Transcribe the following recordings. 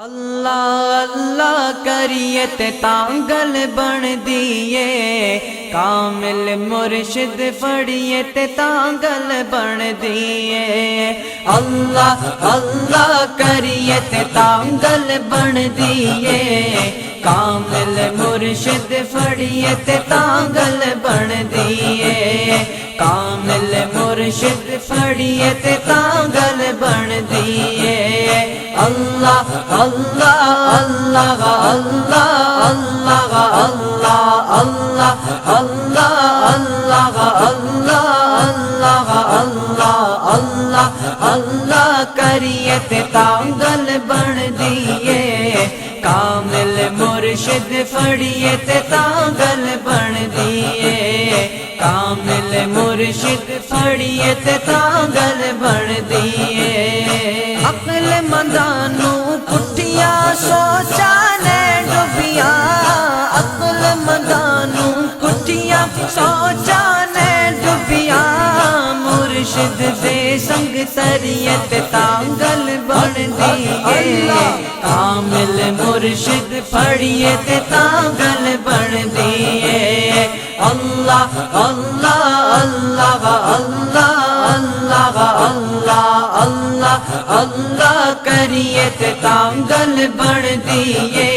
اللہ اللہ کریے تے تانگل بن دیے، کامل مرشد فڑیے تے تانگل بن دیے۔ اللہ اللہ کریے تے تانگل بن دیے، کامل مرشد فڑیے تے تانگل بن دیے، کامل مرشد فڑیے تے تانگل بن دیے۔ اللہ اللہ اللہ اللہ اللہ اللہ اللہ اللہ اللہ اللہ اللہ اللہ کریے تے تانگل بن دیے، کامل مرشد فڑیے تے تانگل بن دیے، کامل مرشد فڑیے تے تانگل بن دیے۔ عقل مندانو پٹھیا سوچا نے ڈبیاں، عقل مندانو پٹھیا سوچا نے ڈبیاں، مرشد دے سنگ تریت تانگل بن دیے، کامل مرشد فڑیے تے تانگل بن دیے۔ اللہ اللہ اللہ اللہ اللہ اللہ اللہ اللہ کریے تے تانگل بن دیے،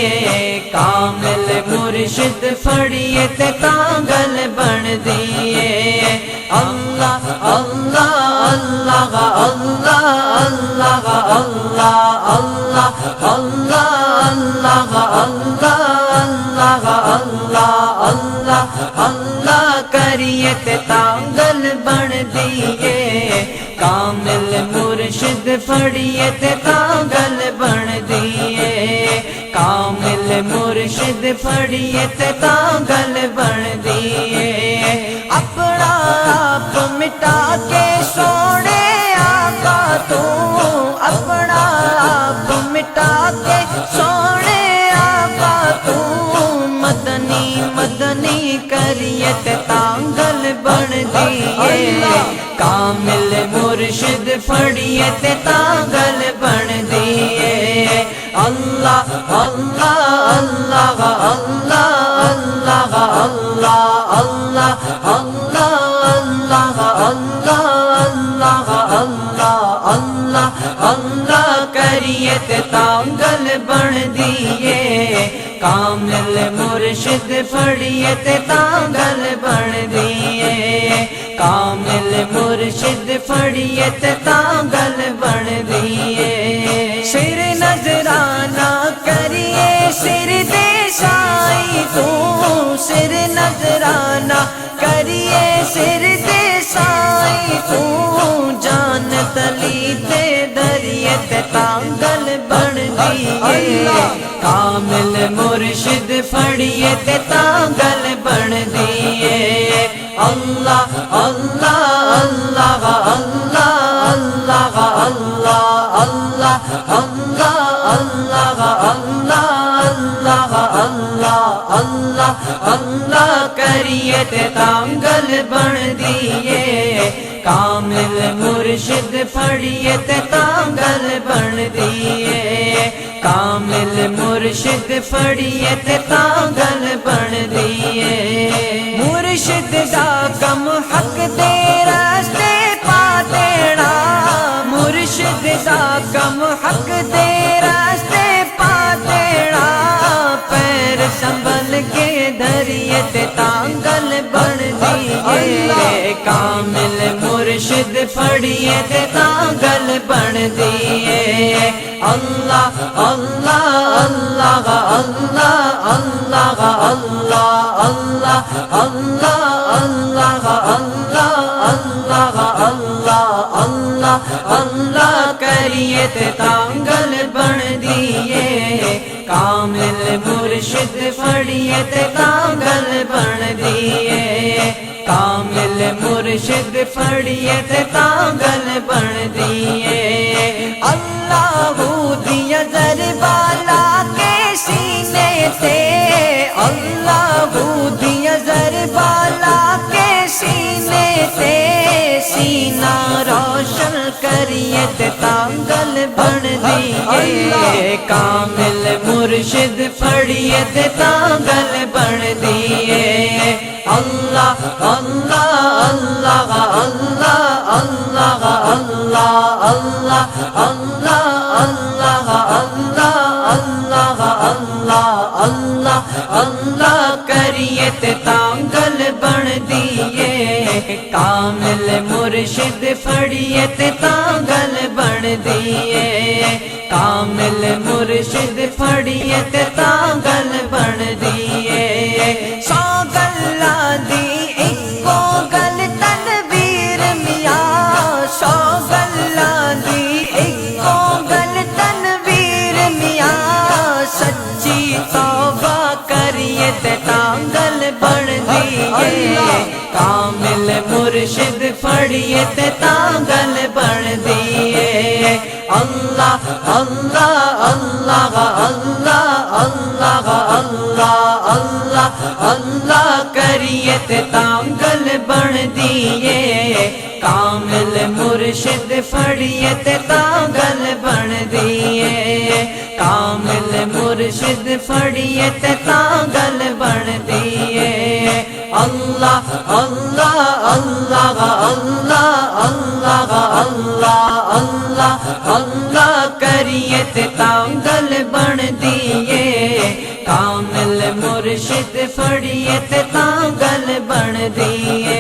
کامل مرشد فڑیے تے تانگل بن دیے۔ اللہ اللہ اللہ اللہ اللہ اللہ اللہ اللہ اللہ اللہ اللہ اللہ کریے تے تانگل بن دیے، کامل مرشد فڑیے تے تانگل بن دیے، کامل مرشد فڑیے تے تانگل بن دیے۔ اپنا آپ مٹا کے سونے آقا تو، اپنا آپ مٹا کے سونے آقا تو، مدنی مدنی کریے تے تانگل بن دیے، کامل مرشد فڑیے تے تانگل بن دیے۔ اللہ اللہ اللہ اللہ اللہ اللہ اللہ اللہ اللہ اللہ اللہ اللہ کریے تے تانگل بن دیے، کامل مرشد فڑیے تے تانگل بن دیے، کامل مرشد فڑیے تے تانگل بن دیے۔ سر نظرانہ کریے سر دے سائی تو، سر نظرانہ کریے سر دے سائی تو، جان تلی تے دریے تے تانگل بن دیے، کامل مرشد فڑیے تے تانگل بن دیے۔ اللہ اللہ اللہ اللہ اللہ اللہ اللہ اللہ اللہ اللہ اللہ اللہ کریے تے تانگل بن دیے، کامل مرشد فڑیے تے تانگل بن دیے، کامل مرشد فڑیے تے تانگل بن دیے۔ مرشد دا کم حق دے راستے پا دینا، مرشد دا کم حق دے راستے پا دینا، پیر سنبھل کے دھریے تے تانگل بن دیے، کامل مرشد فڑیے تے تانگل بن دیے۔ اللہ اللہ اللہ اللہ اللہ اللہ اللہ اللہ اللہ اللہ اللہ اللہ کریے تے تانگل بن دیے، کامل مرشد فڑیے تے تانگل بن دیے، کامل مرشد فڑیے تے تانگل بن دیے۔ اللہ دیا ضربالا کے سینے تے، اللہ دیا ضربالا کے سینے تے، سینہ روشن کریے تے تانگل بن دیئے کامل مرشد پڑھیے تے تانگل بن دیئے اللہ اللہ اللہ اللہ اللہ اللہ اللہ اللہ اللہ اللہ اللہ اللہ اللہ کریے تے تانگل بن دیئے کامل مرشد پڑھیے تے تانگل بن دیئے کامل مرشد پڑھیے تے تانگل بن دیئے سو گلاں دی اکو گل تنویر میاں سو گلاں دی اکو گل تنویر میاں سچی توبہ کریے تے تانگل بن دیئے کامل مرشد پڑھیے تے تانگل بن دیئے اللہ اللہ اللہ اللہ اللہ اللہ اللہ اللہ کریے تے تانگل بن دیئے کامل مرشد پڑھیے تے تانگل بن دیئے کامل مرشد پڑھیے تے تانگل بن دیئے اللہ اللہ اللہ اللہ اللہ اللہ اللہ اللہ کریے تے تانگل بن دیئے کامل مرشد پڑھیے تے تانگل بن دیئے